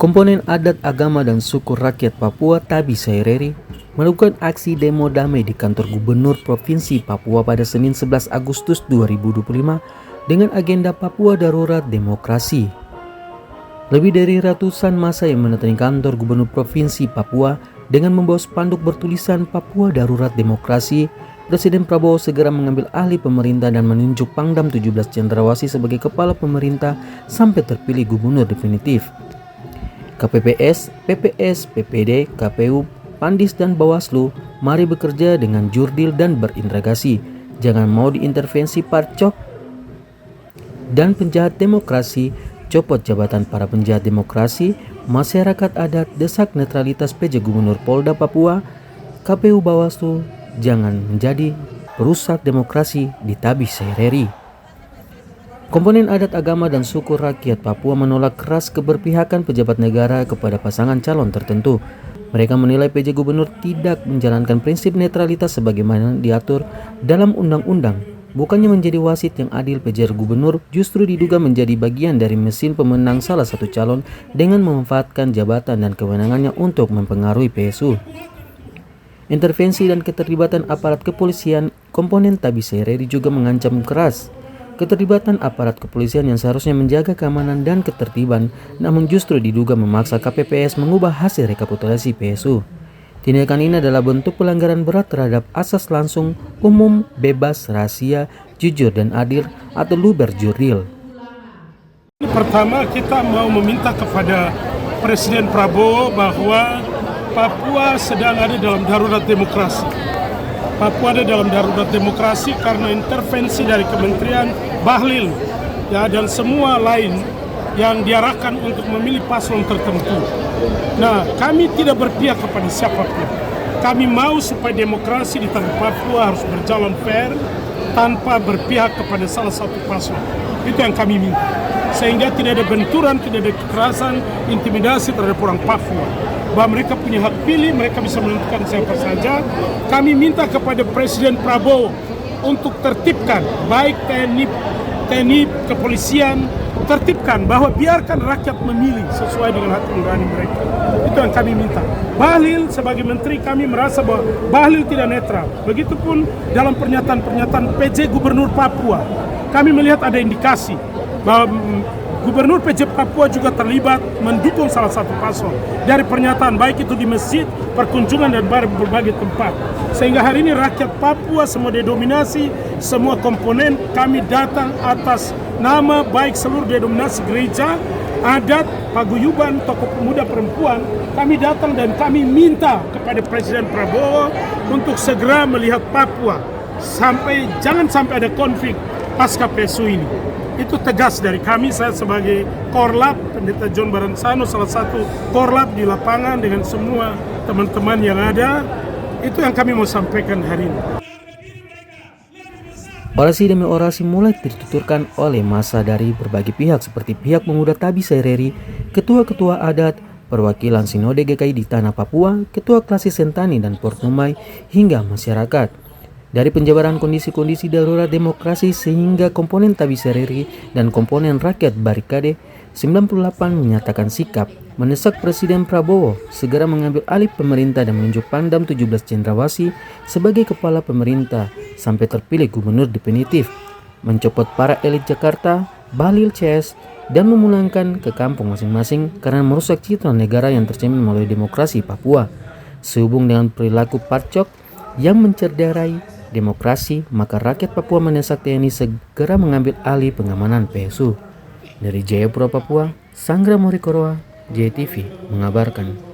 Komponen adat, agama, dan suku rakyat Papua Tabi Saireri melakukan aksi demo damai di kantor Gubernur Provinsi Papua pada Senin 11 Agustus 2025 dengan agenda Papua Darurat Demokrasi. Lebih dari ratusan massa yang mendatangi kantor Gubernur Provinsi Papua dengan membawa spanduk bertulisan Papua Darurat Demokrasi. Presiden Prabowo segera mengambil alih pemerintah dan menunjuk Pangdam 17 Cendrawasih sebagai kepala pemerintah sampai terpilih gubernur definitif. KPPS, PPS, PPD, KPU, Pandis, dan Bawaslu mari bekerja dengan jurdil dan berintegrasi. Jangan mau diintervensi parcok dan penjahat demokrasi. Copot jabatan para penjahat demokrasi. Masyarakat adat desak netralitas PJ Gubernur Polda Papua. KPU, Bawaslu jangan menjadi perusak demokrasi di Tabi Saireri. Komponen adat, agama, dan suku rakyat Papua menolak keras keberpihakan pejabat negara kepada pasangan calon tertentu. Mereka menilai PJ Gubernur tidak menjalankan prinsip netralitas sebagaimana diatur dalam undang-undang. Bukannya menjadi wasit yang adil, PJ Gubernur justru diduga menjadi bagian dari mesin pemenang salah satu calon dengan memanfaatkan jabatan dan kewenangannya untuk mempengaruhi PSU. Intervensi dan keterlibatan aparat kepolisian. Komponen Tabi Saireri juga mengancam keras keterlibatan aparat kepolisian yang seharusnya menjaga keamanan dan ketertiban, namun justru diduga memaksa KPPS mengubah hasil rekapitulasi PSU. Tindakan ini adalah bentuk pelanggaran berat terhadap asas langsung, umum, bebas, rahasia, jujur, dan adil atau luber jurdil. Pertama, kita mau meminta kepada Presiden Prabowo bahwa Papua sedang ada dalam darurat demokrasi. Papua ada dalam darurat demokrasi karena intervensi dari Kementerian Bahlil dan semua lain yang diarahkan untuk memilih paslon tertentu. Nah, kami tidak berpihak kepada siapapun. Kami mau supaya demokrasi di tanah Papua harus berjalan fair tanpa berpihak kepada salah satu paslon. Itu yang kami minta. Sehingga tidak ada benturan, tidak ada kekerasan, intimidasi terhadap orang Papua. Bahwa mereka punya hak pilih, mereka bisa menentukan siapa saja. Kami minta kepada Presiden Prabowo untuk tertibkan, baik TNI, kepolisian, tertibkan bahwa biarkan rakyat memilih sesuai dengan hati nurani mereka. Itu yang kami minta. Bahlil sebagai menteri, kami merasa bahwa Bahlil tidak netral. Begitupun dalam pernyataan-pernyataan PJ Gubernur Papua, kami melihat ada indikasi bahwa Gubernur PJ Papua juga terlibat mendukung salah satu paslon dari pernyataan baik itu di masjid, perkunjungan, dan berbagai tempat. Sehingga hari ini rakyat Papua semua didominasi, semua komponen kami datang atas nama baik seluruh denominasi gereja, adat, paguyuban, tokoh pemuda perempuan. Kami datang dan kami minta kepada Presiden Prabowo untuk segera melihat Papua jangan sampai ada konflik pasca PSU ini. Itu tegas dari kami. Saya sebagai Korlap, Pendeta John Baransano, salah satu Korlap di lapangan dengan semua teman-teman yang ada. Itu yang kami mau sampaikan hari ini. Orasi demi orasi mulai dituturkan oleh massa dari berbagai pihak seperti pihak pemuda Tabi Saireri, ketua-ketua adat, perwakilan Sinode GKI di Tanah Papua, ketua Klasis Sentani dan Portumai, hingga masyarakat. Dari penjabaran kondisi-kondisi darurat demokrasi sehingga komponen Tabi Saireri dan komponen rakyat Barikade 98 menyatakan sikap mendesak Presiden Prabowo segera mengambil alih pemerintah dan menunjuk Pangdam 17 Cendrawasih sebagai kepala pemerintah sampai terpilih gubernur definitif, mencopot para elit Jakarta, Bahlil CS, dan memulangkan ke kampung masing-masing karena merusak citra negara yang tercermin melalui demokrasi Papua. Sehubung dengan perilaku parcok yang mencederai demokrasi, maka rakyat Papua mendesak TNI segera mengambil alih pengamanan PSU. Dari Jayapura, Papua, Sanggra Morikoroa, JTV mengabarkan.